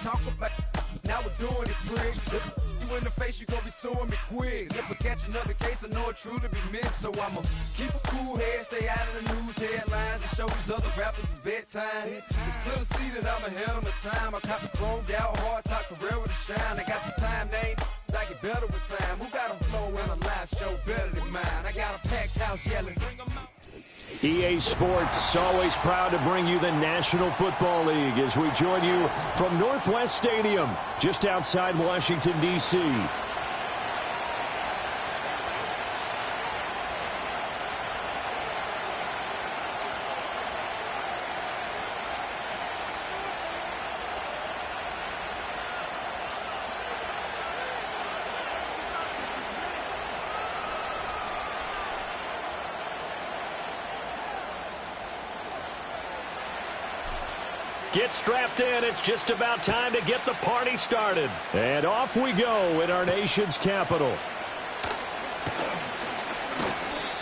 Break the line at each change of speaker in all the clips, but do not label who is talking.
talk about now we're doing it, prick. If you in the face, you gon' be suing me quick. If I catch another case, I know it truly be missed. So I'ma keep a cool head, stay out of the news headlines, and show these other rappers it's bedtime. It's clear to see that I'm ahead of my time. I cop the chromed out, hard top career with a shine. I got some time, they ain't I get better with time. Who got a flow in a live show better than mine? I got a packed house yelling, bring 'em out.
EA Sports, always proud to bring you the National Football League as we join you from Northwest Stadium, just outside Washington, D.C. Get strapped in. It's just about time to get the party started. And off we go in our nation's capital.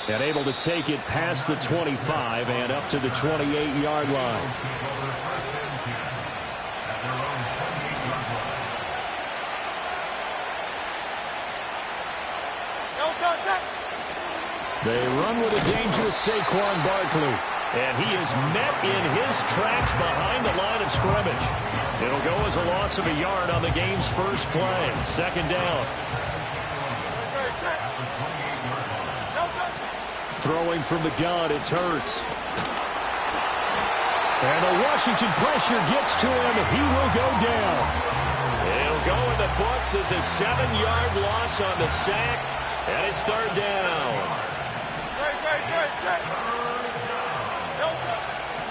And able to take it past the 25 and up to the 28-yard line. They run with a dangerous Saquon Barkley. And he is met in his tracks behind the line of scrimmage. It'll go as a loss of a yard on the game's first play. Second down. Throwing from the gun, it's Hurts. And the Washington pressure gets to him. He will go down. It'll go in the books as a 7-yard loss on the sack. And it's third down.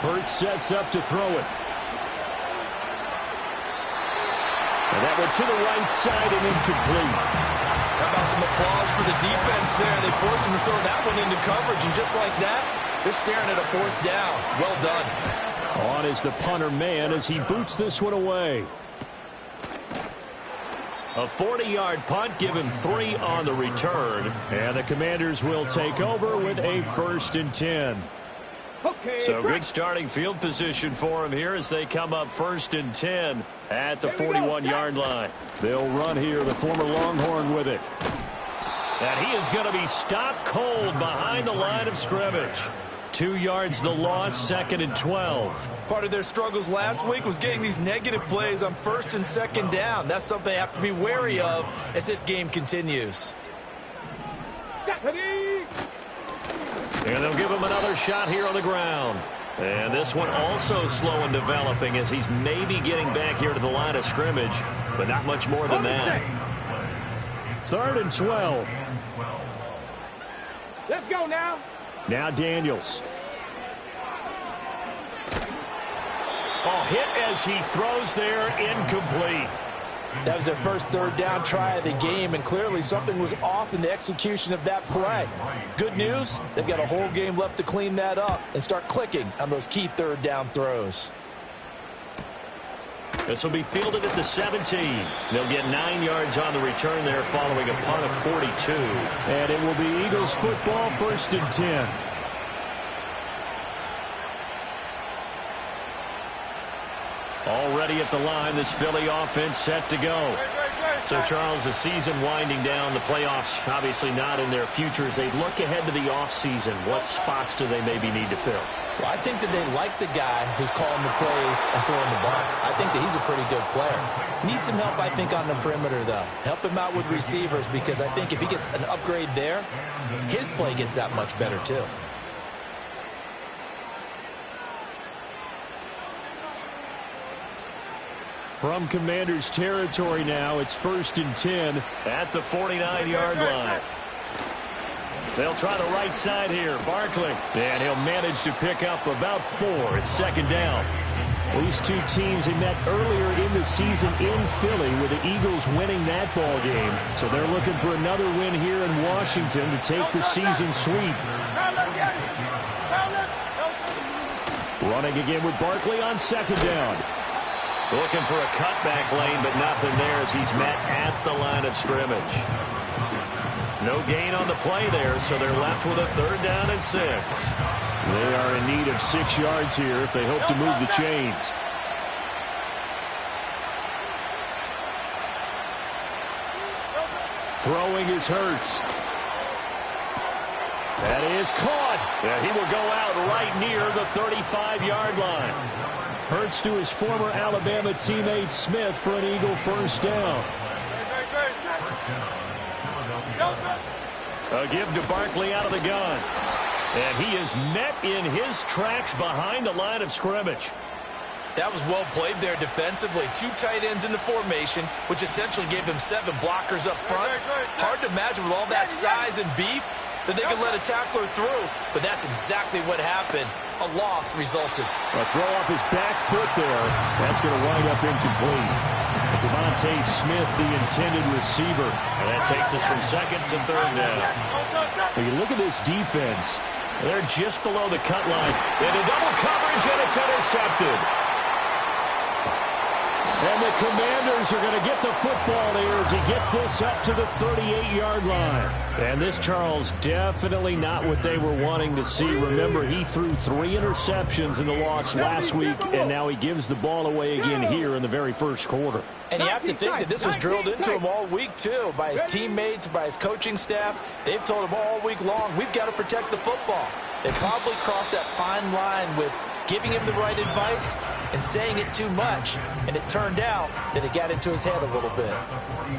Hurts sets up to throw it. And that went to the right side and incomplete.
How about some applause for the defense there? They forced him to throw that one into coverage, and just like that, they're staring at a fourth down. Well done.
On is the punter man as he boots this one away. A 40-yard punt, give him 3 on the return. And the Commanders will take over with a 1st and 10.
Okay,
so good starting field position for him here as they come up 1st and 10 at the 41-yard line. They'll run here, the former Longhorn with it. And he is going to be stopped cold behind the line of scrimmage. 2 yards the loss, 2nd and 12.
Part of their struggles last week was getting these negative plays on 1st and 2nd down. That's something they have to be wary of as this game continues.
And they'll give him another shot here on the ground. And this one also slow in developing as he's maybe getting back here to the line of scrimmage, but not much more than that.
3rd and 12. Let's go now.
Now Daniels. Oh, hit as he throws there, incomplete.
That was their first 3rd down try of the game, and clearly something was off in the execution of that play. Good news, they've got a whole game left to clean that up and start clicking on those key 3rd down throws.
This will be fielded at the 17. They'll get 9 yards on the return there following a punt of 42.
And it will be Eagles football, 1st and 10.
Already at the line, this Philly offense set to go. So, Charles, the season winding down, the playoffs obviously not in their future. As they look ahead to the offseason, what spots do they maybe need to fill?
Well, I think that they like the guy who's calling the plays and throwing the ball. I think that he's a pretty good player. Needs some help, I think, on the perimeter, though. Help him out with receivers, because I think if he gets an upgrade there, his play gets that much better, too.
From Commanders territory now, it's 1st and 10 at the 49-yard line. They'll try the right side here. Barkley. And he'll manage to pick up about 4. It's 2nd down. These two teams had met earlier in the season in Philly with the Eagles winning that ball game. So they're looking for another win here in Washington to take the season sweep. Running again with Barkley on 2nd down. Looking for a cutback lane, but nothing there as he's met at the line of scrimmage. No gain on the play there, so they're left with a 3rd down and 6. They are in need of 6 yards here if they hope to move the chains. Throwing is Hurts. That is caught. And he will go out right near the 35-yard line. Hurts to his former Alabama teammate Smith for an Eagle first down. A give to Barkley out of the gun. And he is met in his tracks behind the line of scrimmage.
That was well played there defensively. 2 tight ends in the formation, which essentially gave them 7 blockers up front. Hard to imagine with all that size and beef that they could let a tackler through, but that's exactly what happened. A loss resulted.
A throw off his back foot there. That's going to wind up incomplete. Devontae Smith, the intended receiver. And that takes us from 2nd to 3rd down. When you look at this defense, they're just below the cut line. Into double coverage, and it's intercepted. And the Commanders are going to get the football here as he gets this up to the 38-yard line. And this, Charles, definitely not what they were wanting to see. Remember, he threw 3 interceptions in the loss last week, and now he gives the ball away again here in the very first quarter.
And you have to think that this was drilled into him all week, too, by his teammates, by his coaching staff. They've told him all week long, we've got to protect the football. They probably crossed that fine line with giving him the right advice and saying it too much, and it turned out that it got into his head a little bit.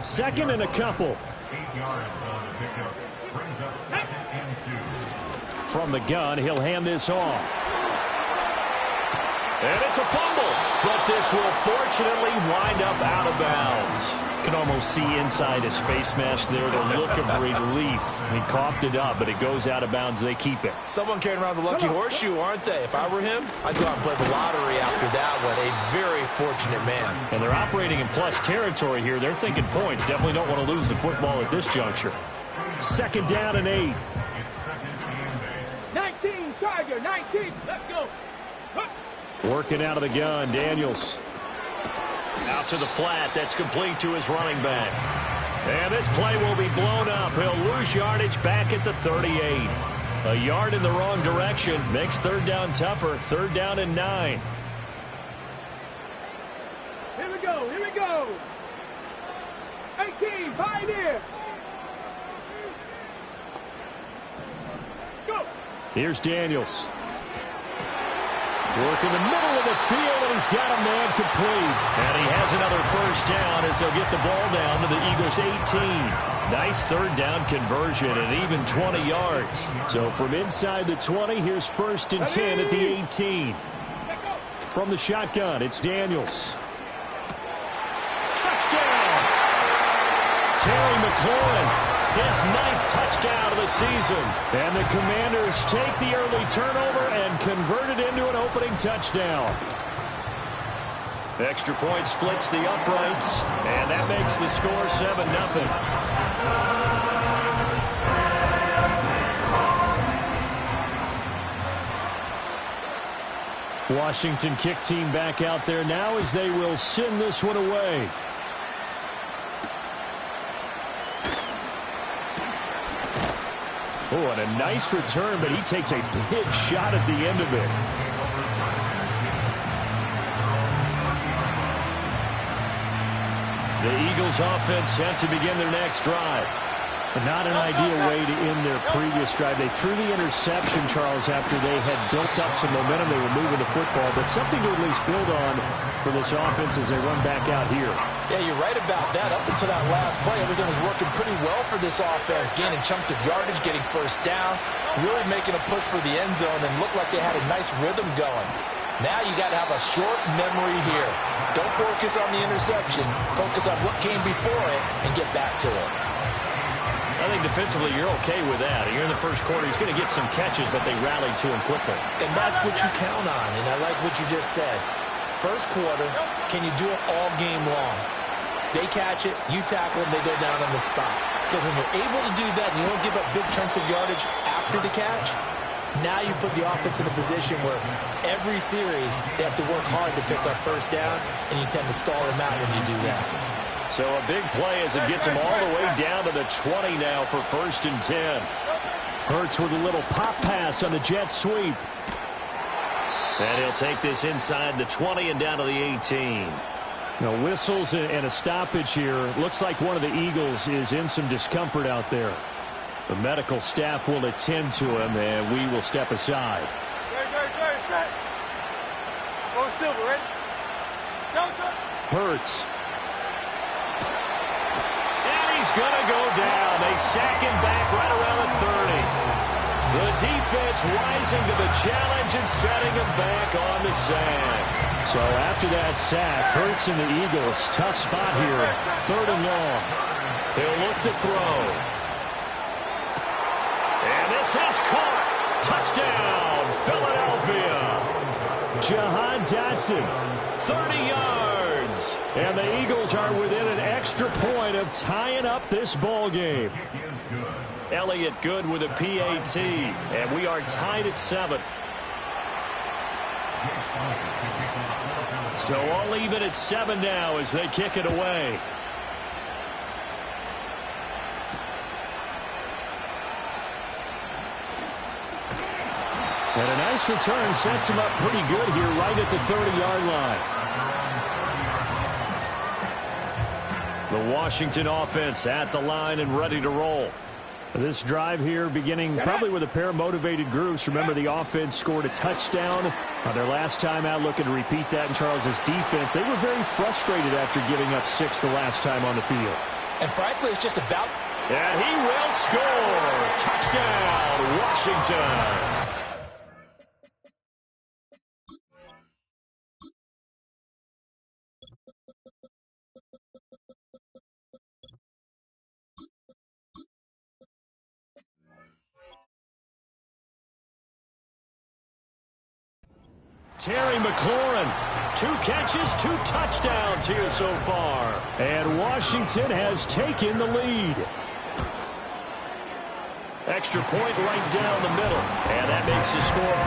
2nd and a couple. From the gun, he'll hand this off. And it's a fumble, but this will fortunately wind up out of bounds. You can almost see inside his face mask there the look of relief. He coughed it up, but it goes out of bounds. They keep it.
Someone carrying around the lucky horseshoe, aren't they? If I were him, I'd go out and play the lottery after that one. A very fortunate man.
And they're operating in plus territory here. They're thinking points. Definitely don't want to lose the football at this juncture. 2nd down and 8.
19, Tiger, 19. Let's go.
Working out of the gun, Daniels. Out to the flat. That's complete to his running back. And this play will be blown up. He'll lose yardage back at the 38. A yard in the wrong direction makes 3rd down tougher. 3rd down and 9.
Here we go. Here we go. 18, Pioneer. Go.
Here's Daniels. Work in the middle of the field, and he's got a man complete. And he has another first down as they'll get the ball down to the Eagles' 18. Nice 3rd down conversion and even 20 yards. So from inside the 20, here's 1st and 10 at the 18. From the shotgun, it's Daniels. Touchdown! Terry McLaurin. His 9th touchdown of the season. And the Commanders take the early turnover and convert it into an opening touchdown. Extra point splits the uprights, and that makes the score 7-0. Washington kick team back out there now as they will send this one away. Oh, and a nice return, but he takes a big shot at the end of it. The Eagles offense set to begin their next drive. Not an ideal way to end their previous drive. They threw the interception, Charles, after they had built up some momentum. They were moving the football, but something to at least build on for this offense as they run back out here.
Yeah, you're right about that. Up until that last play, everything was working pretty well for this offense, gaining chunks of yardage, getting first downs, really making a push for the end zone, and looked like they had a nice rhythm going. Now you got to have a short memory here. Don't focus on the interception. Focus on what came before it and get back to it.
I think defensively you're okay with that. You're in the first quarter. He's going to get some catches, but they rallied to him quickly.
And that's what you count on, and I like what you just said. First quarter, can you do it all game long? They catch it, you tackle them, they go down on the spot. Because when you're able to do that and you don't give up big chunks of yardage after the catch, now you put the offense in a position where every series they have to work hard to pick up first downs, and you tend to stall them out when you do that.
So a big play as it gets him all the way down to the 20 now for 1st and 10. Hurts with a little pop pass on the jet sweep. And he'll take this inside the 20 and down to the 18. Now, whistles and a stoppage here. Looks like one of the Eagles is in some discomfort out there. The medical staff will attend to him, and we will step aside.
Go Silver, ready?
Hurts. And he's going to go down. They sack him back right around the 30. The defense rising to the challenge and setting him back on the sack. So after that sack, Hurts and the Eagles, tough spot here. 3rd and long. He'll look to throw. And this is caught. Touchdown, Philadelphia. Jahan Dotson, 30 yards. And the Eagles are within an extra point of tying up this ball game. Elliott Good with a PAT. And we are tied at 7. So all even at 7 now as they kick it away. And a nice return sets him up pretty good here right at the 30-yard line. The Washington offense at the line and ready to roll. This drive here beginning probably with a pair of motivated groups. Remember, the offense scored a touchdown on their last time out. Looking to repeat that in Charles's defense. They were very frustrated after giving up 6 the last time on the field.
And frankly, it's just about...
And he will score. Touchdown, Washington. Terry McLaurin, 2 catches, 2 touchdowns here so far. And Washington has taken the lead. Extra point right down the middle. And that makes the score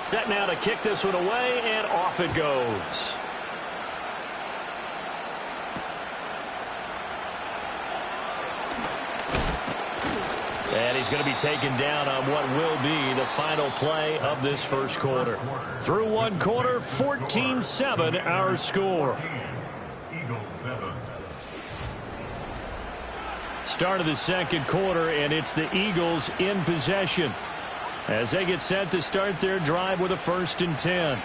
14-7. Set now to kick this one away, and off it goes. And he's going to be taken down on what will be the final play of this first quarter. Through 1 quarter, 14-7 our score. Start of the second quarter, and it's the Eagles in possession as they get set to start their drive with a 1st and 10.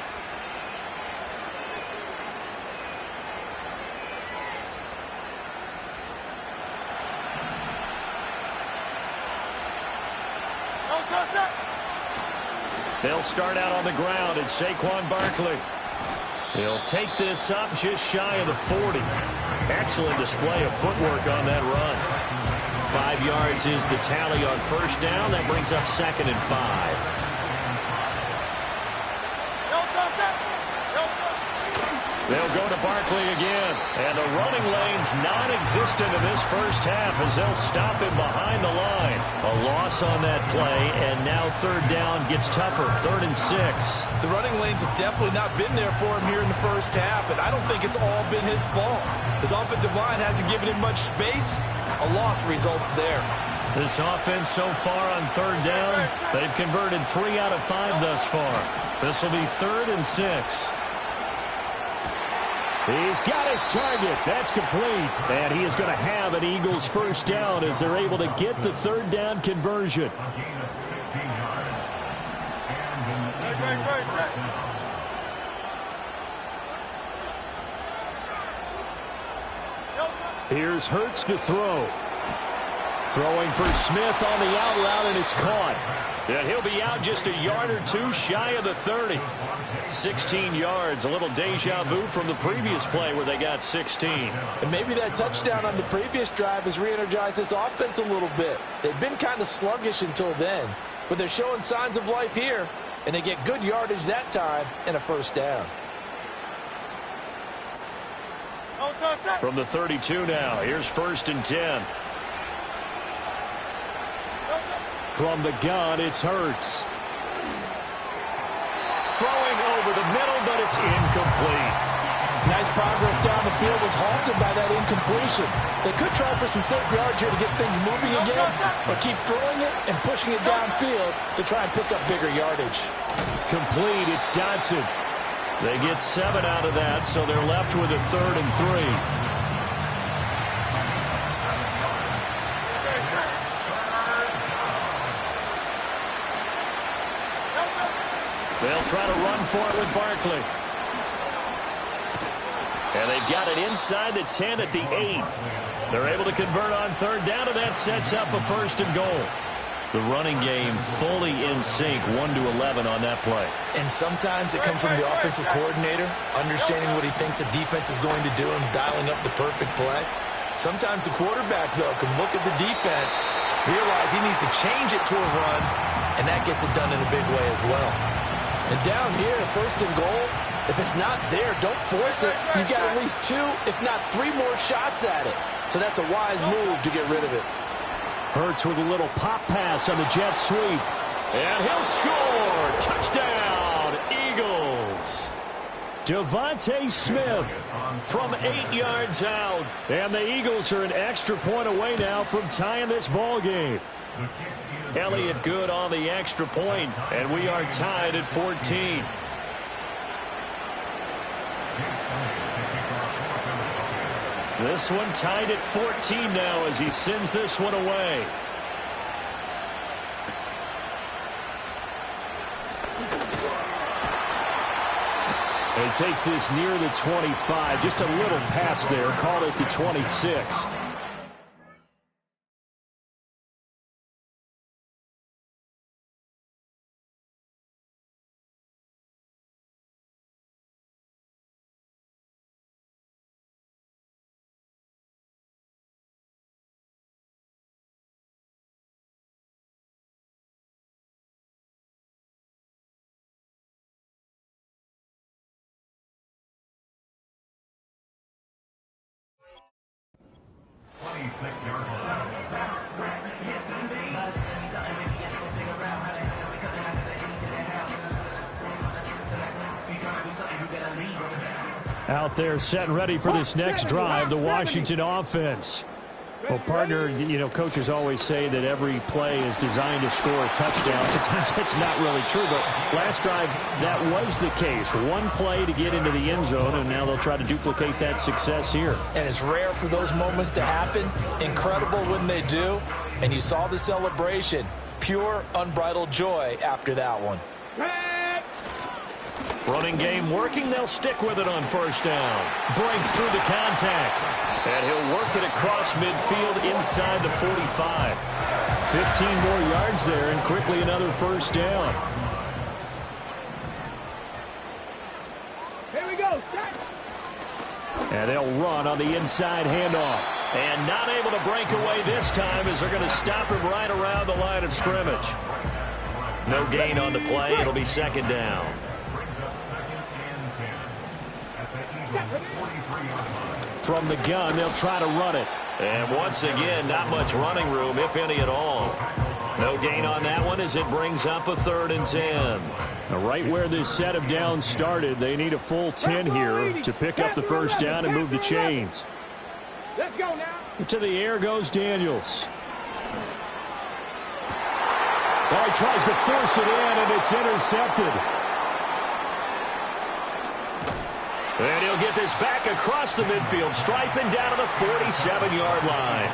They'll start out on the ground, and Saquon Barkley. He'll take this up just shy of the 40. Excellent display of footwork on that run. 5 yards is the tally on 1st down. That brings up 2nd and 5. They'll go to Barkley again. And the running lane's non-existent in this first half as they'll stop him behind the line. A loss on that play, and now 3rd down gets tougher. 3rd and 6.
The running lanes have definitely not been there for him here in the first half, and I don't think it's all been his fault. His offensive line hasn't given him much space. A loss results there.
This offense so far on 3rd down, they've converted 3 out of 5 thus far. This will be 3rd and 6. He's got his target. That's complete. And he is going to have an Eagles 1st down as they're able to get the 3rd down conversion. Here's Hurts to throw. Throwing for Smith on the out route, and it's caught. And he'll be out just a yard or 2 shy of the 30. 16 yards, a little deja vu from the previous play where they got 16.
And maybe that touchdown on the previous drive has re-energized this offense a little bit. They've been kind of sluggish until then, but they're showing signs of life here, and they get good yardage that time and a 1st down.
From the 32 now, here's 1st and 10. From the gun, it's Hurts. Throwing over the middle, but it's incomplete.
Nice progress down the field was halted by that incompletion. They could try for some safe yards here to get things moving again, or keep throwing it and pushing it downfield to try and pick up bigger yardage.
Complete, it's Dotson. They get 7 out of that, so they're left with a 3rd and 3. They'll try to run for it with Barkley. And they've got it inside the 10 at the 8. They're able to convert on 3rd down, and that sets up a 1st and goal. The running game fully in sync, 1-11 on that play.
And sometimes it comes from the offensive coordinator, understanding what he thinks the defense is going to do and dialing up the perfect play. Sometimes the quarterback, though, can look at the defense, realize he needs to change it to a run, and that gets it done in a big way as well.
And down here, 1st and goal, if it's not there, don't force it. You've got at least 2, if not 3 more shots at it. So that's a wise move to get rid of it.
Hurts with a little pop pass on the jet sweep. And he'll score! Touchdown, Eagles! Devontae Smith from 8 yards out. And the Eagles are an extra point away now from tying this ball game. Elliott good on the extra point, and we are tied at 14. This one tied at 14 now as he sends this one away. He takes this near the 25, just a little pass there, called it the 26. Out there set and ready for this next drive, the Washington offense. Well, partner, you know, coaches always say that every play is designed to score a touchdown. Sometimes that's not really true, but last drive, that was the case. One play to get into the end zone, and now they'll try to duplicate that success here.
And it's rare for those moments to happen. Incredible when they do. And you saw the celebration. Pure, unbridled joy after that one.
Running game working. They'll stick with it on 1st down. Breaks through the contact. And he'll work it across midfield inside the 45. 15 more yards there, and quickly another 1st down.
Here we go.
And they'll run on the inside handoff. And not able to break away this time as they're going to stop him right around the line of scrimmage. No gain on the play. It'll be 2nd down. From the gun, they'll try to run it. And once again, not much running room, if any at all. No gain on that one as it brings up a 3rd and 10. Now, right where this set of downs started, they need a full 10 here to pick up the 1st down and move the chains.
Let's go now.
To the air goes Daniels. Oh, he tries to force it in, and it's intercepted. And he'll get this back across the midfield stripe and down to the 47-yard line.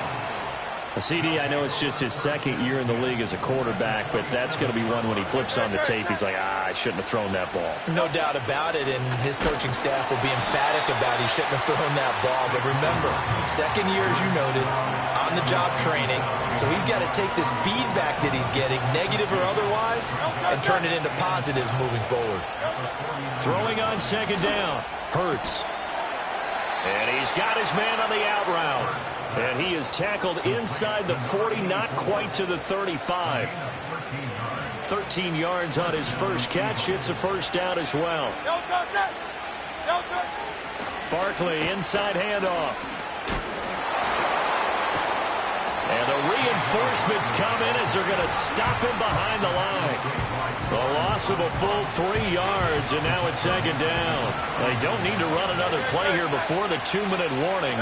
CD, I know it's just his 2nd year in the league as a quarterback, but that's going to be one when he flips on the tape. He's like, I shouldn't have thrown that ball.
No doubt about it, and his coaching staff will be emphatic about he shouldn't have thrown that ball. But remember, 2nd year, as you noted, on-the-job training, so he's got to take this feedback that he's getting, negative or otherwise, and turn it into positives moving forward.
Throwing on 2nd down, Hurts. And he's got his man on the out route. And he is tackled inside the 40, not quite to the 35. 13 yards on his first catch. It's a 1st down as well. Barkley, inside handoff. And the reinforcements come in as they're going to stop him behind the line. The loss loss of a full 3 yards, and now it's second down. They don't need to run another play here before the 2-minute warning.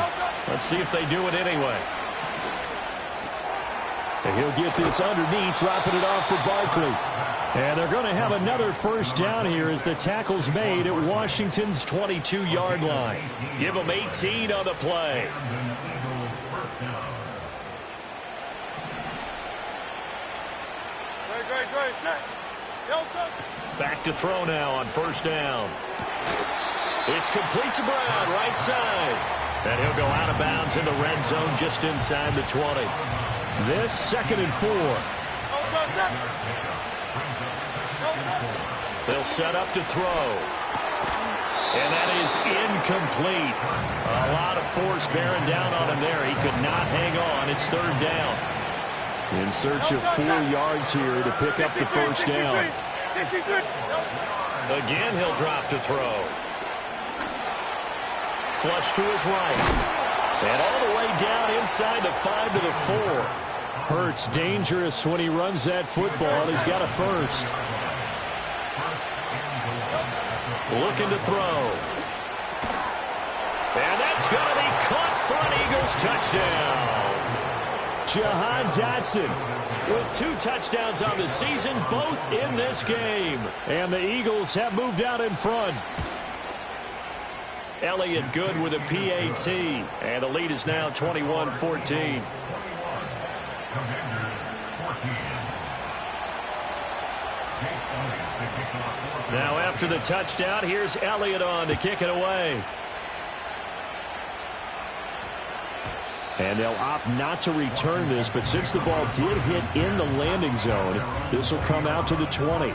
Let's see if they do it anyway.
And he'll get this underneath, dropping it off for Barkley. And they're going to have another first down here as the tackle's made at Washington's 22-yard line.
Give them 18 on the play. Back to throw now on first down. It's complete to Brown, right side. And he'll go out of bounds in the red zone just inside the 20.
This 2nd and 4.
They'll set up to throw. And that is incomplete. A lot of force bearing down on him there. He could not hang on. It's 3rd down.
In search of 4 yards here to pick up the first down.
Again, he'll drop to throw. Flush to his right. And all the way down inside the 5 to the 4.
Hurts dangerous when he runs that football. He's got a first.
Looking to throw. And that's going to be caught for an Eagles touchdown.
Jahan Dotson
with 2 touchdowns on the season, both in this game.
And the Eagles have moved out in front.
Elliott Good with a PAT. And the lead is now 21-14. Now after the touchdown, here's Elliott on to kick it away.
And they'll opt not to return this, but since the ball did hit in the landing zone, this will come out to the 20.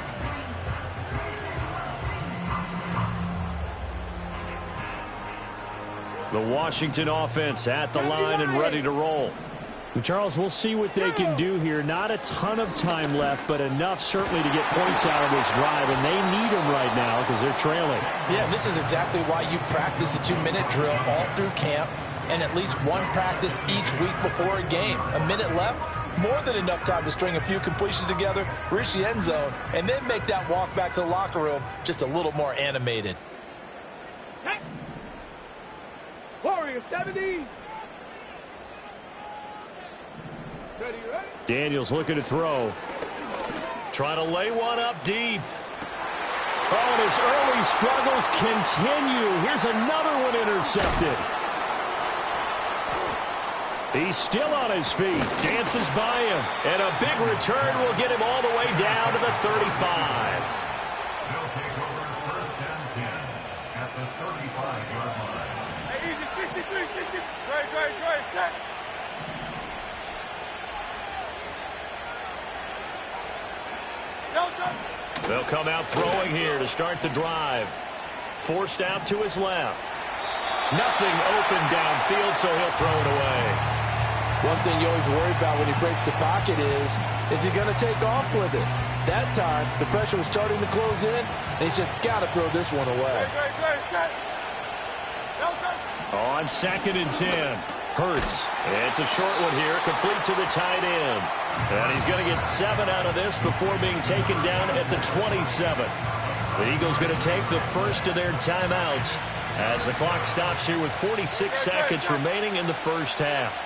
The Washington offense at the line and ready to roll.
Charles, we'll see what they can do here. Not a ton of time left, but enough certainly to get points out of this drive, and they need them right now because they're trailing.
Yeah, this is exactly why you practice a 2-minute drill all through camp and at least one practice each week before a game. A minute left, more than enough time to string a few completions together, reach the end zone, and then make that walk back to the locker room just a little more animated.
Warrior 70.
Daniels looking to throw. Trying to lay one up deep.
Oh, and his early struggles continue. Here's another one intercepted. He's still on his feet.
Dances by him. And a big return will get him all the way down to the 35.
They'll take over first and 10 at the 35-yard line.
Hey, easy, 63, 60. Great, set.
They'll come out throwing here to start the drive. Forced out to his left. Nothing open downfield, so he'll throw it away.
One thing you always worry about when he breaks the pocket is he going to take off with it? That time, the pressure was starting to close in, and he's just got to throw this one away.
On 2nd and 10. Hurts. It's a short one here, complete to the tight end. And he's going to get 7 out of this before being taken down at the 27. The Eagles going to take the first of their timeouts as the clock stops here with 46 seconds remaining in the first half.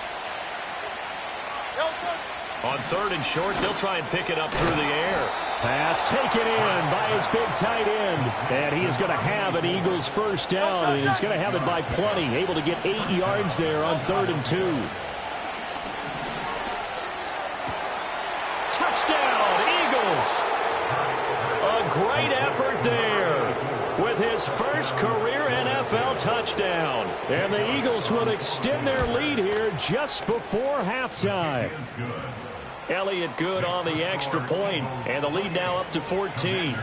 On 3rd and short, they'll try and pick it up through the air.
Pass taken in by his big tight end. And he is going to have an Eagles first down. And he's going to have it by plenty. Able to get 8 yards there on 3rd and 2.
Touchdown, Eagles! A great effort there with his first career NFL touchdown.
And the Eagles will extend their lead here just before halftime.
Elliott Good on the extra point, and the lead now up to 14.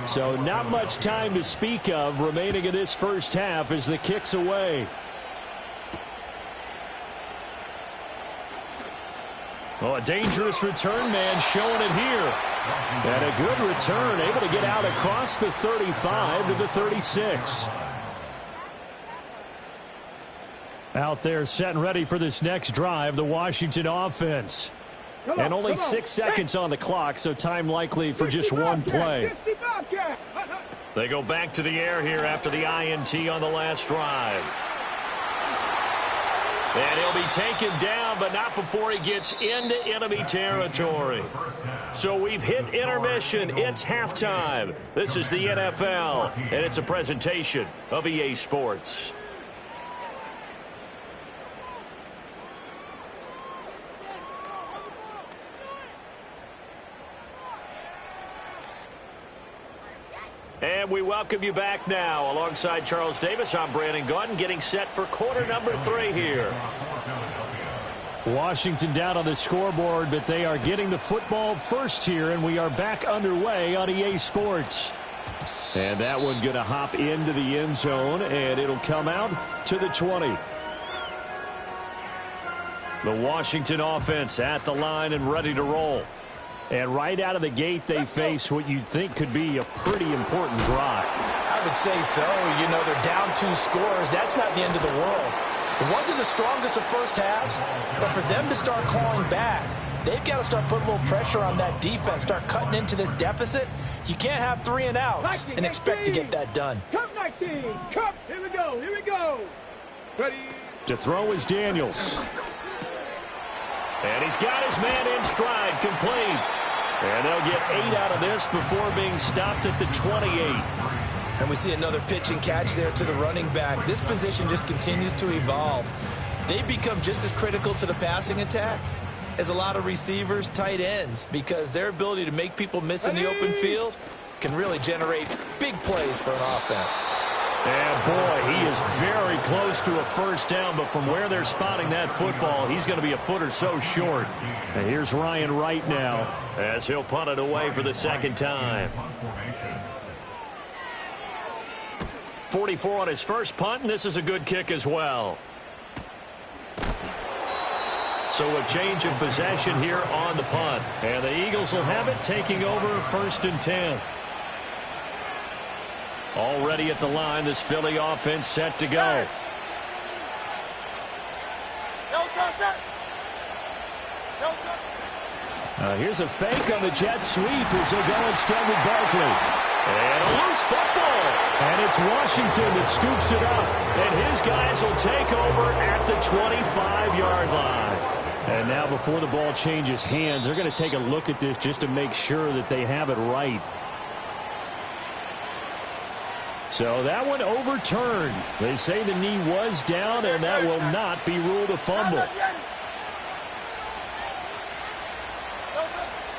So not much time to speak of remaining in this first half as the kick's away.
Oh, a dangerous return man showing it here.
And a good return, able to get out across the 35 to the 36. Out there set and ready for this next drive, the Washington offense. And only 6 seconds on the clock, so time likely for just one play.
They go back to the air here after the INT on the last drive. And he'll be taken down, but not before he gets into enemy territory. So we've hit intermission. It's halftime. This is the NFL, and it's a presentation of EA Sports. And we welcome you back now. Alongside Charles Davis, I'm Brandon Gaudin, getting set for quarter number 3 here.
Washington down on the scoreboard, but they are getting the football first here, and we are back underway on EA Sports. And that one going to hop into the end zone, and it'll come out to the 20. The Washington offense at the line and ready to roll. And right out of the gate, they face what you'd think could be a pretty important drive.
I would say so. You know, they're down 2 scores. That's not the end of the world. It wasn't the strongest of first halves, but for them to start clawing back, they've got to start putting a little pressure on that defense, start cutting into this deficit. You can't have 3 and outs and expect to get that done.
Cup 19. Cup. Here we go. Here we go. Ready.
To throw is Daniels.
And he's got his man in stride, complete. And they'll get 8 out of this before being stopped at the 28.
And we see another pitch and catch there to the running back. This position just continues to evolve. They become just as critical to the passing attack as a lot of receivers, tight ends, because their ability to make people miss in the open field can really generate big plays for an offense.
And boy, he is very close to a first down, but from where they're spotting that football, he's going to be a foot or so short.
And here's Ryan Wright now,
as he'll punt it away for the second time. 44 on his first punt, and this is a good kick as well. So a change of possession here on the punt. And the Eagles will have it, taking over 1st and 10. Already at the line, this Philly offense set to go.
Here's a fake on the jet sweep as they go instead with Barkley.
And a loose football.
And it's Washington that scoops it up.
And his guys will take over at the 25-yard line.
And now before the ball changes hands, they're going to take a look at this just to make sure that they have it right. So that one overturned. They say the knee was down, and that will not be ruled a fumble.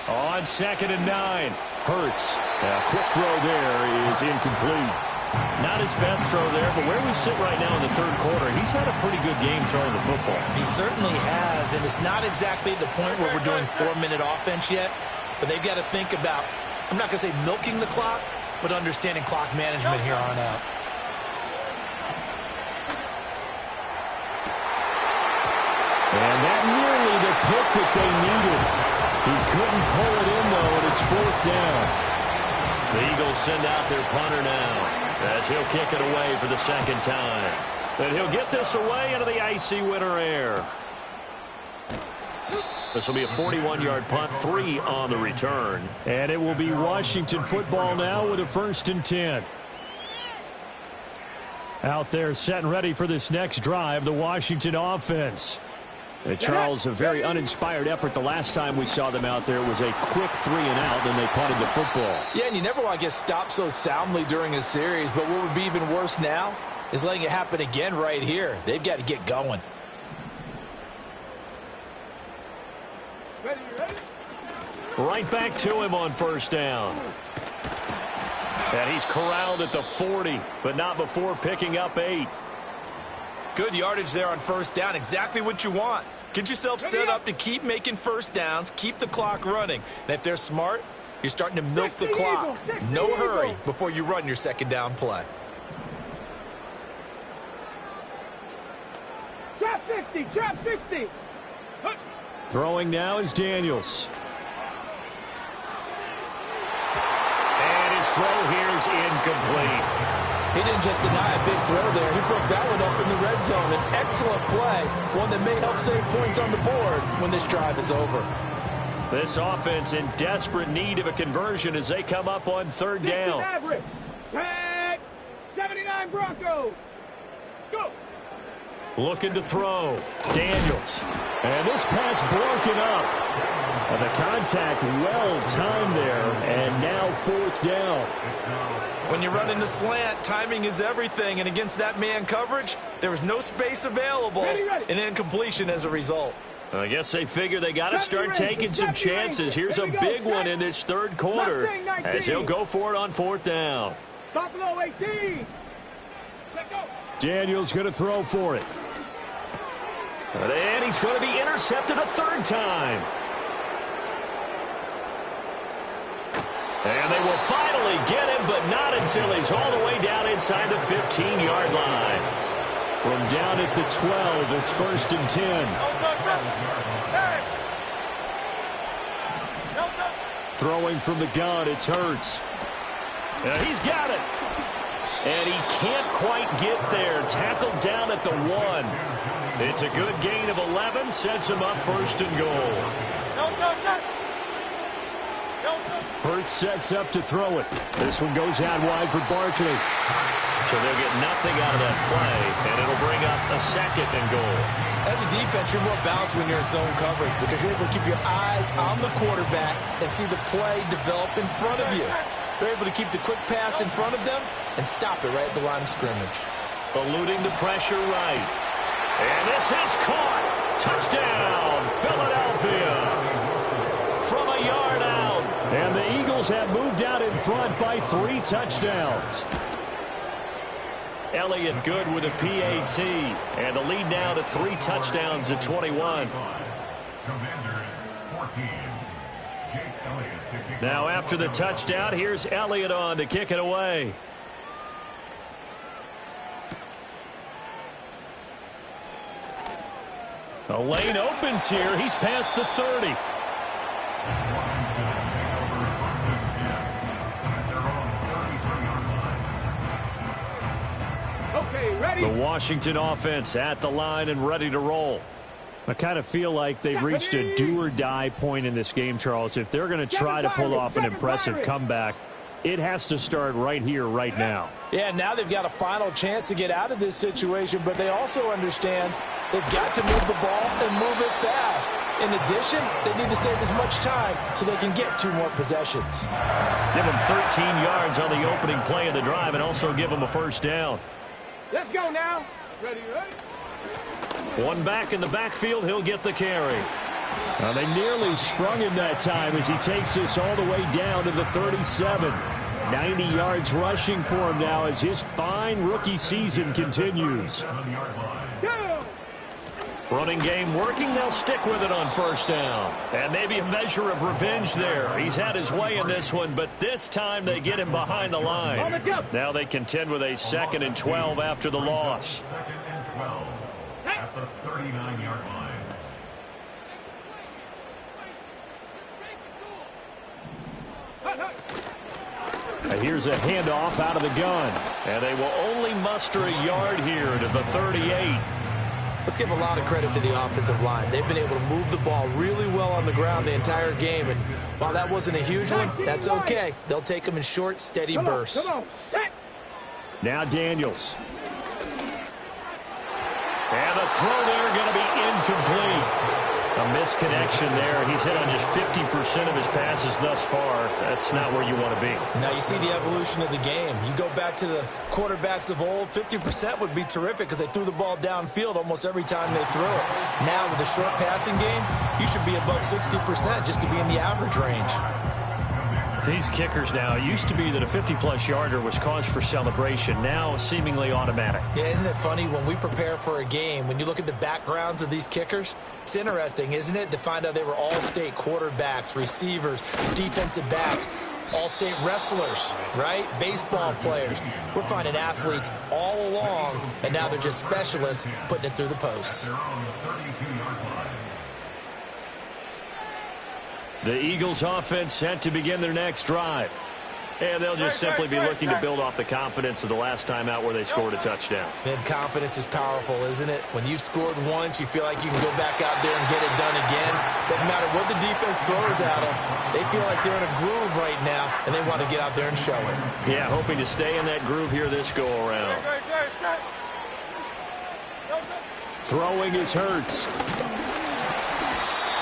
On 2nd and 9, Hurts. A quick throw there is incomplete. Not his best throw there, but where we sit right now in the 3rd quarter, he's had a pretty good game throwing the football.
He certainly has, and it's not exactly the point where we're doing 4-minute offense yet, but they've got to think about, I'm not going to say milking the clock, but understanding clock management here on out.
And that nearly the pick that they needed. He couldn't pull it in, though, and it's 4th down.
The Eagles send out their punter now, as he'll kick it away for the 2nd time. And he'll get this away into the icy winter air. This will be a 41-yard punt, 3 on the return.
And it will be Washington football now with a 1st and 10. Out there set and ready for this next drive, the Washington offense. And Charles, a very uninspired effort the last time we saw them out there. It was a quick 3 and out, and they punted the football.
Yeah, and you never want to get stopped so soundly during a series, but what would be even worse now is letting it happen again right here. They've got to get going.
Right back to him on 1st down. And he's corralled at the 40, but not before picking up 8.
Good yardage there on 1st down. Exactly what you want. Get yourself set up to keep making 1st downs, keep the clock running. And if they're smart, you're starting to milk the clock. No hurry before you run your 2nd down play.
Trap 60, trap 60.
Throwing now is Daniels.
And his throw here is incomplete.
He didn't just deny a big throw there. He broke that one up in the red zone. An excellent play, one that may help save points on the board when this drive is over.
This offense in desperate need of a conversion as they come up on third down.
Average. 79 Broncos. Go.
Looking to throw. Daniels. And this pass broken up. And the contact well-timed there. And now fourth down.
When you run into slant, timing is everything. And against that man coverage, there was no space available. An incompletion as a result.
I guess they figure they got to start taking some chances. Here's a big one in this third quarter as he'll go for it on fourth down.
Stop below 18. Let go.
Daniels going to throw for it. And he's going to be intercepted a third time. And they will finally get him, but not until he's all the way down inside the 15-yard line. From down at the 12, it's 1st and 10. Throwing from the gun, it's Hurts. He's got it. And he can't quite get there. Tackled down at the 1. It's a good gain of 11. Sets him up 1st and goal. Hurts sets up to throw it. This one goes out wide for Barkley. So they'll get nothing out of that play, and it'll bring up a 2nd and goal.
As a defense, you're more balanced when you're in zone coverage because you're able to keep your eyes on the quarterback and see the play develop in front of you. They're able to keep the quick pass in front of them and stop it right at the line of scrimmage.
Eluding the pressure right. And this is caught. Touchdown, Philadelphia. From a yard out. And the Eagles have moved out in front by 3 touchdowns. Elliott good with a PAT. And the lead now to 3 touchdowns at 21. Now after the touchdown, here's Elliott on to kick it away. The lane opens here. He's past the 30. The Washington offense at the line and ready to roll. I kind of feel like they've reached a do-or-die point in this game, Charles. If they're going to try to pull off an impressive comeback, it has to start right here, right now.
Yeah, now they've got a final chance to get out of this situation, but they also understand they've got to move the ball and move it fast. In addition, they need to save as much time so they can get 2 more possessions.
Give them 13 yards on the opening play of the drive and also give them a 1st down.
Let's go now. Ready?
One back in the backfield, he'll get the carry. Now they nearly sprung him that time as he takes this all the way down to the 37. 90 yards rushing for him now as his fine rookie season continues. Running game working. They'll stick with it on 1st down. And maybe a measure of revenge there. He's had his way in this one, but this time they get him behind the line. Now they contend with a 2nd and 12 after the loss.
2nd and 12 at the 39-yard line.
Here's a handoff out of the gun. And they will only muster a yard here to the 38.
Let's give a lot of credit to the offensive line. They've been able to move the ball really well on the ground the entire game. And while that wasn't a huge one, that's okay. They'll take them in short, steady bursts.
Now Daniels. And the throw there going to be incomplete. A misconnection there. He's hit on just 50% of his passes thus far. That's not where you want to be.
Now you see the evolution of the game. You go back to the quarterbacks of old, 50% would be terrific because they threw the ball downfield almost every time they threw it. Now with the short passing game, you should be above 60% just to be in the average range.
These kickers now, it used to be that a 50-plus yarder was cause for celebration. Now seemingly automatic.
Yeah, isn't it funny when we prepare for a game, when you look at the backgrounds of these kickers, it's interesting, isn't it, to find out they were all-state quarterbacks, receivers, defensive backs, all-state wrestlers, right? Baseball players. We're finding athletes all along, and now they're just specialists putting it through the posts.
The Eagles offense set to begin their next drive.
And they'll just simply be looking to build off the confidence of the last time out where they scored a touchdown.
And confidence is powerful, isn't it? When you've scored once, you feel like you can go back out there and get it done again. Doesn't matter what the defense throws at them. They feel like they're in a groove right now, and they want to get out there and show it.
Yeah, hoping to stay in that groove here this go-around.
Throwing is Hurts.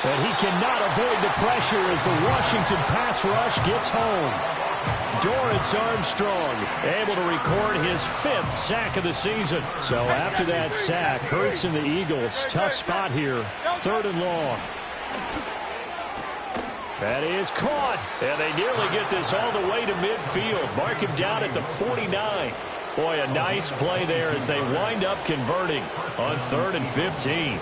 And he cannot avoid the pressure as the Washington pass rush gets home. Dorrance Armstrong able to record his 5th sack of the season. So after that sack, Hurts and the Eagles, tough spot here, 3rd and long. That is caught. And they nearly get this all the way to midfield. Mark him down at the 49. Boy, a nice play there as they wind up converting on 3rd and 15.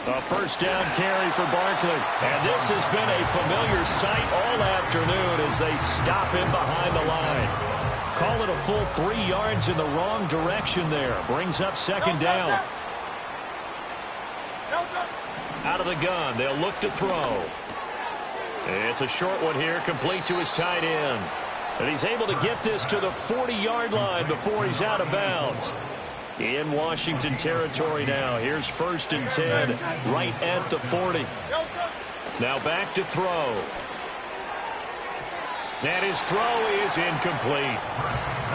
A first down carry for Barkley. And this has been a familiar sight all afternoon as they stop him behind the line. Call it a full 3 yards in the wrong direction there. Brings up 2nd down. Out of the gun, they'll look to throw. It's a short one here, complete to his tight end. And he's able to get this to the 40-yard line before he's out of bounds. In Washington territory now. Here's 1st and 10, right at the 40. Now back to throw. And his throw is incomplete.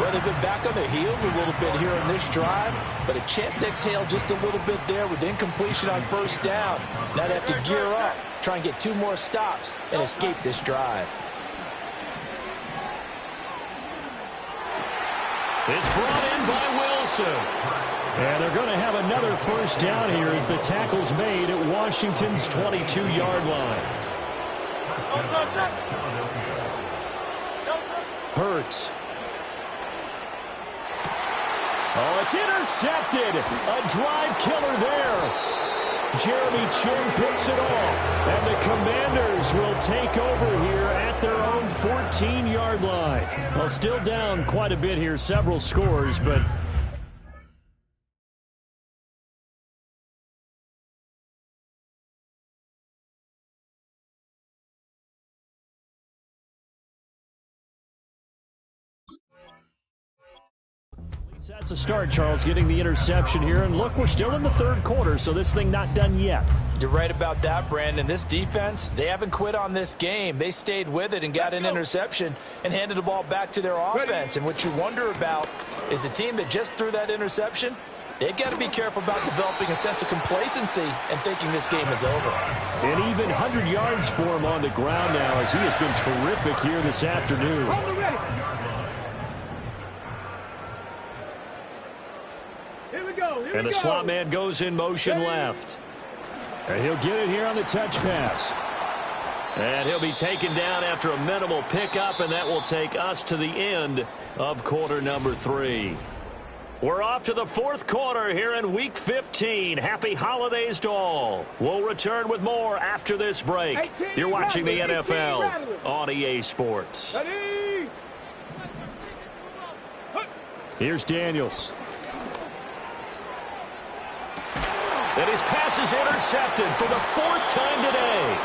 Well, they've been back on their heels a little bit here on this drive, but a chance to exhale just a little bit there with incompletion on 1st down. Now they have to gear up, try and get 2 more stops and escape this drive.
It's brought in by Wilson. And they're going to have another first down here as the tackle's made at Washington's 22-yard line. Hurts. Oh, it's intercepted. A drive killer there. Jeremy Chin picks it off. And the Commanders will take over here at their own 14-yard line. Well, still down quite a bit here, several scores, but that's a start, Charles, getting the interception here. And look, we're still in the 3rd quarter, so this thing not done yet.
You're right about that, Brandon. This defense, they haven't quit on this game. They stayed with it and got an interception and handed the ball back to their offense. And what you wonder about is the team that just threw that interception, they've got to be careful about developing a sense of complacency and thinking this game is over.
And even 100 yards for him on the ground now as he has been terrific here this afternoon. And the slot man goes in motion left. And he'll get it here on the touch pass. And he'll be taken down after a minimal pickup, and that will take us to the end of quarter number 3. We're off to the 4th quarter here in Week 15. Happy holidays to all. We'll return with more after this break. You're watching the NFL on EA Sports. Here's Daniels. And his pass is intercepted for the 4th time today.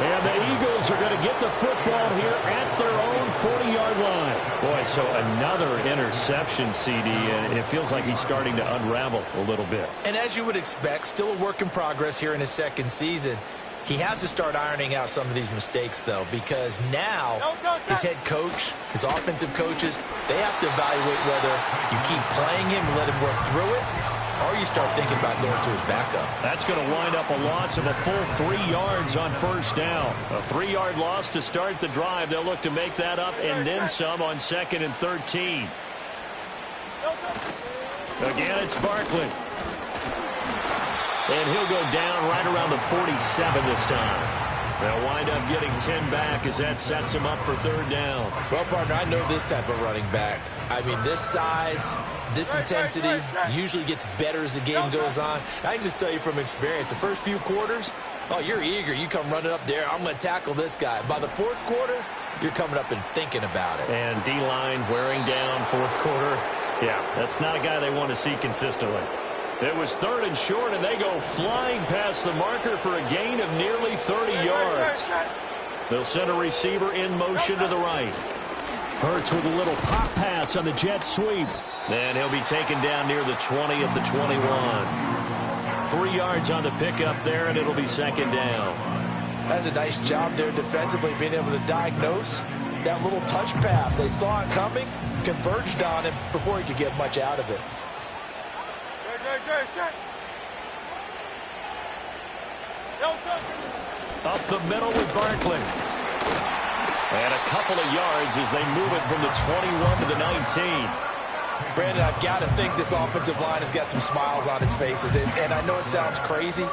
And the Eagles are going to get the football here at their own 40-yard line. Boy, so another interception, CD, and it feels like he's starting to unravel a little bit.
And as you would expect, still a work in progress here in his 2nd season. He has to start ironing out some of these mistakes, though, because now his head coach, his offensive coaches, they have to evaluate whether you keep playing him and let him work through it, or you start thinking about going to his backup.
That's going to wind up a loss of a full 3 yards on 1st down. A 3-yard loss to start the drive. They'll look to make that up and then some on 2nd and 13. Again, it's Barkley. And he'll go down right around the 47 this time. They'll wind up getting 10 back as that sets him up for 3rd down.
Well, partner, I know this type of running back. I mean, this size, this intensity usually gets better as the game goes on. I can just tell you from experience, the first few quarters, oh, you're eager. You come running up there, I'm going to tackle this guy. By the 4th quarter, you're coming up and thinking about it.
And D-line wearing down 4th quarter. Yeah, that's not a guy they want to see consistently.
It was 3rd and short, and they go flying past the marker for a gain of nearly 30 yards. They'll send a receiver in motion to the right. Hurts with a little pop pass on the jet sweep. And he'll be taken down near the 20 of the 21. 3 yards on the pickup there, and it'll be 2nd down.
That's a nice job there defensively, being able to diagnose that little touch pass. They saw it coming, converged on him before he could get much out of it.
Up the middle with Barkley. And a couple of yards as they move it from the 21 to the 19.
Brandon, I've got to think this offensive line has got some smiles on its faces. And I know it sounds crazy,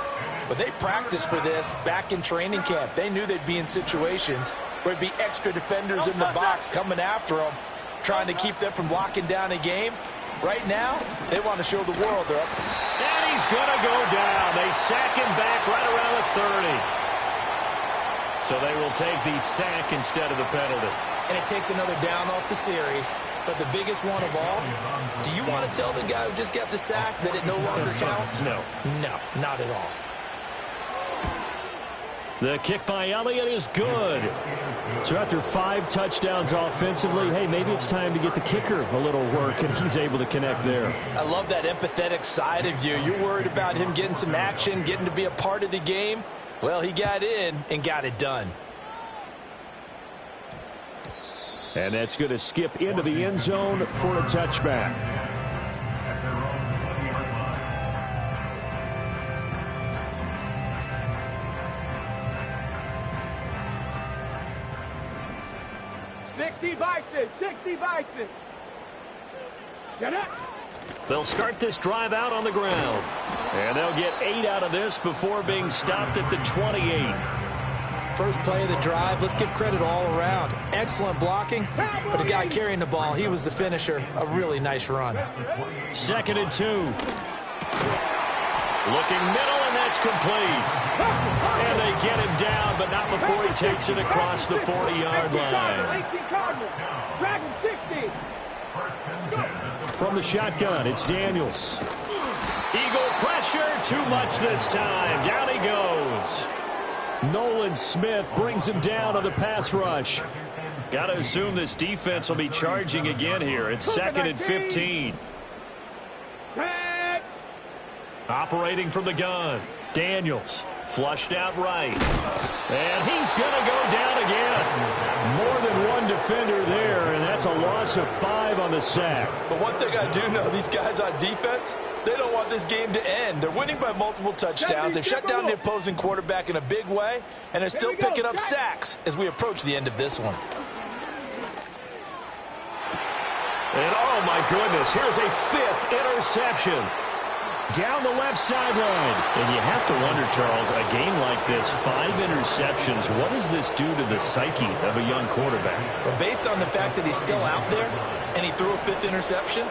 but they practiced for this back in training camp. They knew they'd be in situations where there'd be extra defenders in the box coming after them, trying to keep them from locking down a game. Right now, they want to show the world they're up.
And he's going to go down. They sack him back right around the 30. So they will take the sack instead of the penalty.
And it takes another down off the series. But the biggest one of all, do you want to tell the guy who just got the sack that it no longer counts?
No.
No, not at all.
The kick by Elliott is good.
So after 5 touchdowns offensively, hey, maybe it's time to get the kicker a little work, and he's able to connect there.
I love that empathetic side of you. You're worried about him getting some action, getting to be a part of the game. Well, he got in and got it done.
And that's going to skip into the end zone for a touchback.
Shut up.
They'll start this drive out on the ground. And they'll get 8 out of this before being stopped at the 28.
First play of the drive, let's give credit all around. Excellent blocking, but the guy carrying the ball, he was the finisher. A really nice run.
2nd and 2. Looking middle, and that's complete. And they get him down, but not before he takes it across the 40-yard line.
From the shotgun, it's Daniels.
Eagle pressure, too much this time. Down he goes.
Nolan Smith brings him down on the pass rush.
Got to assume this defense will be charging again here. It's 2nd and 15. Operating from the gun. Daniels flushed out right. And he's going to go down again.
More than one defender there, and that's a loss of 5 on the sack.
But one thing I do know, these guys on defense, they don't want this game to end. They're winning by multiple touchdowns. They've shut down the opposing quarterback in a big way, and they're still picking up sacks as we approach the end of this one.
And oh my goodness, here's a 5th interception.
Down the left sideline.
And you have to wonder, Charles, a game like this, 5 interceptions, what does this do to the psyche of a young quarterback?
But based on the fact that he's still out there and he threw a 5th interception,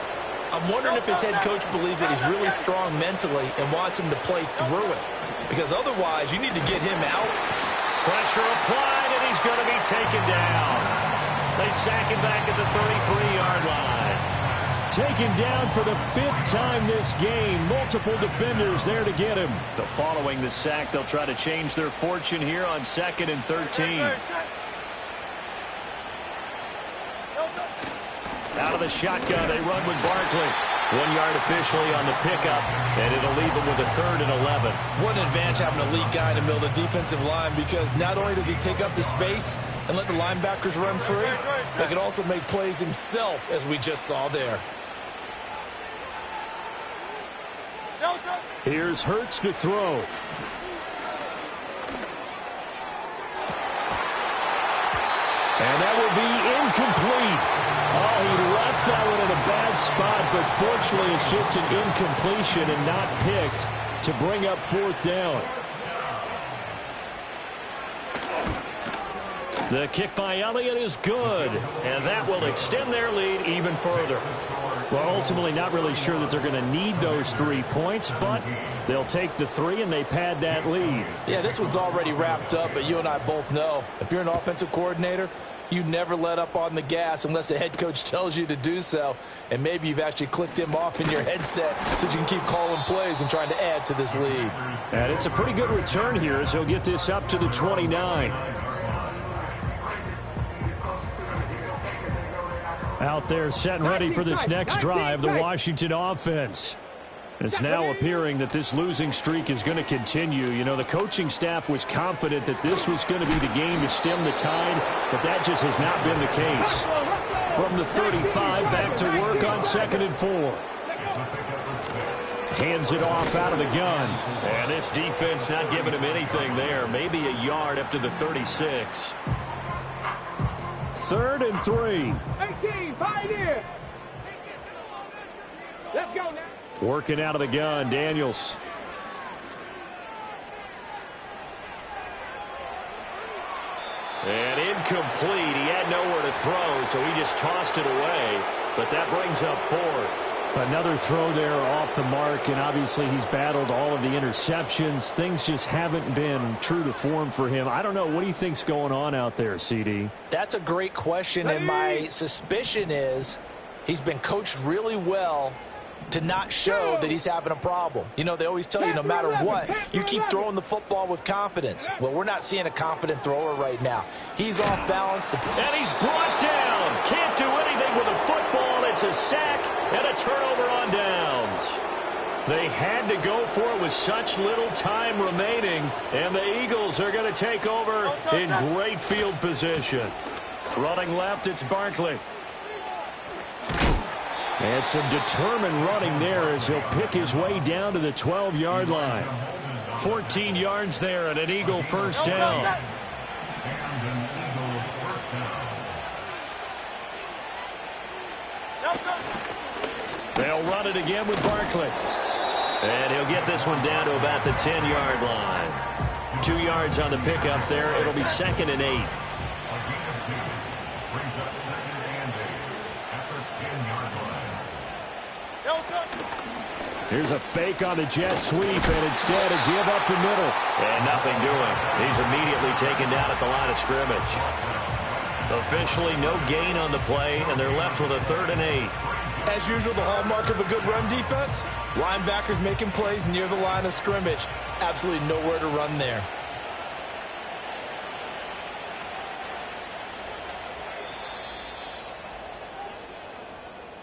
I'm wondering if his head coach believes that he's really strong mentally and wants him to play through it. Because otherwise, you need to get him out.
Pressure applied, and he's going to be taken down. They sack him back at the 33-yard line.
Taken down for the 5th time this game. Multiple defenders there to get him.
Following the sack, they'll try to change their fortune here on 2nd and 13. Out of the shotgun, they run with Barkley. 1 yard officially on the pickup, and it'll leave them with a 3rd and 11.
What an advantage having an elite guy in the middle of the defensive line, because not only does he take up the space and let the linebackers run free, but he can also make plays himself, as we just saw there.
Here's Hurts to throw. And that will be incomplete. Oh, he left that one in a bad spot, but fortunately it's just an incompletion and not picked to bring up 4th down.
The kick by Elliott is good, and that will extend their lead even further.
Well, ultimately not really sure that they're going to need those 3 points, but they'll take the 3 and they pad that lead.
Yeah, this one's already wrapped up, but you and I both know if you're an offensive coordinator, you never let up on the gas unless the head coach tells you to do so. And maybe you've actually clicked him off in your headset so you can keep calling plays and trying to add to this lead.
And it's a pretty good return here as he'll get this up to the 29. Out there set and ready for this next drive, the Washington offense. It's now appearing that this losing streak is going to continue. You know, the coaching staff was confident that this was going to be the game to stem the tide, but that just has not been the case. From the 35, back to work on 2nd and 4. Hands it off out of the gun.
And this defense not giving him anything there. Maybe a yard up to the 36.
3rd and 3.
18, pioneer. Let's go now.
Working out of the gun, Daniels.
And incomplete. He had nowhere to throw, so he just tossed it away. But that brings up 4th.
Another throw there off the mark, and obviously he's battled all of the interceptions. Things just haven't been true to form for him. I don't know. What do you think's going on out there, CD?
That's a great question, and my suspicion is he's been coached really well to not show that he's having a problem. You know, they always tell you no matter what, you keep throwing the football with confidence. Well, we're not seeing a confident thrower right now. He's off balance.
And he's brought down. Can't do anything with a football. It's a sack and a turnover on downs.
They had to go for it with such little time remaining, and the Eagles are going to take over in great field position. Running left, it's Barkley. And some determined running there as he'll pick his way down to the 12-yard line. 14 yards there and an Eagle first down. They'll run it again with Barkley.
And he'll get this one down to about the 10-yard line. 2 yards on the pickup there. It'll be 2nd and 8.
Here's a fake on the jet sweep, and instead a give up the middle.
And nothing doing. He's immediately taken down at the line of scrimmage. Officially no gain on the play, and they're left with a 3rd and 8.
As usual, the hallmark of a good run defense, linebackers making plays near the line of scrimmage. Absolutely nowhere to run there.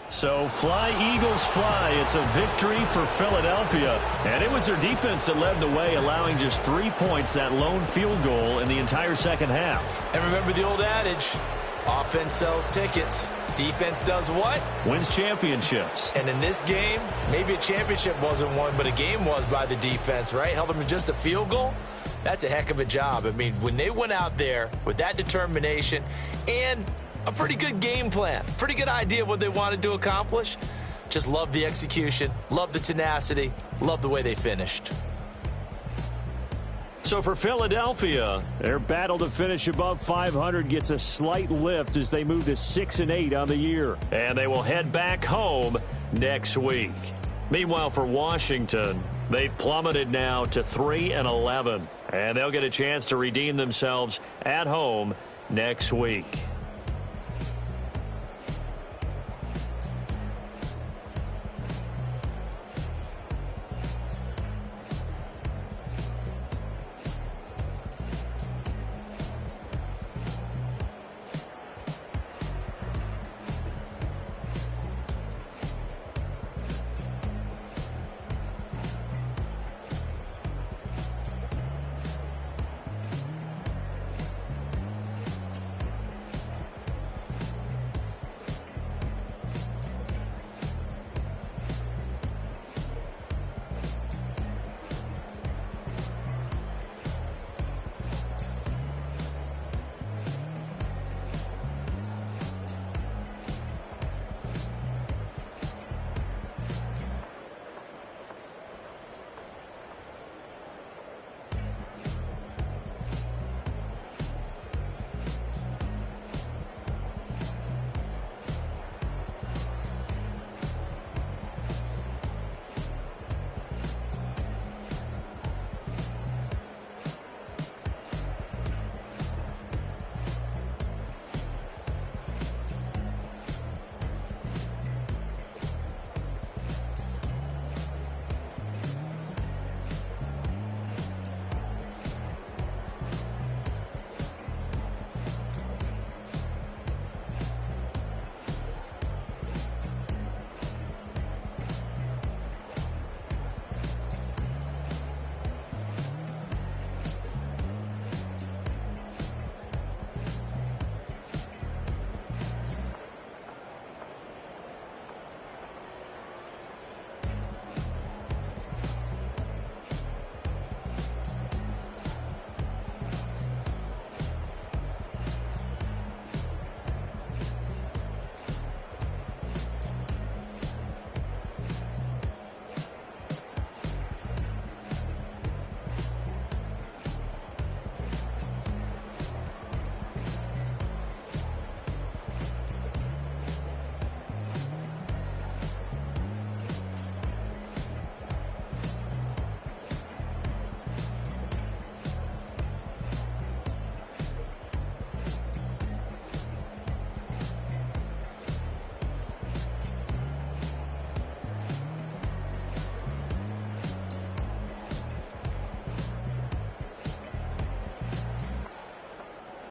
So fly, Eagles, fly. It's a victory for Philadelphia. And it was their defense that led the way, allowing just 3 points, that lone field goal in the entire second half.
And remember the old adage, offense sells tickets. Defense does what?
Wins championships.
And in this game, maybe a championship wasn't won, but a game was by the defense, right? Held them to just a field goal. That's a heck of a job. I mean, when they went out there with that determination and a pretty good game plan, pretty good idea of what they wanted to accomplish. Just love the execution, love the tenacity, love the way they finished.
So for Philadelphia, their battle to finish above 500 gets a slight lift as they move to 6 and 8 on the year.
And they will head back home next week. Meanwhile, for Washington, they've plummeted now to 3 and 11. And they'll get a chance to redeem themselves at home next week.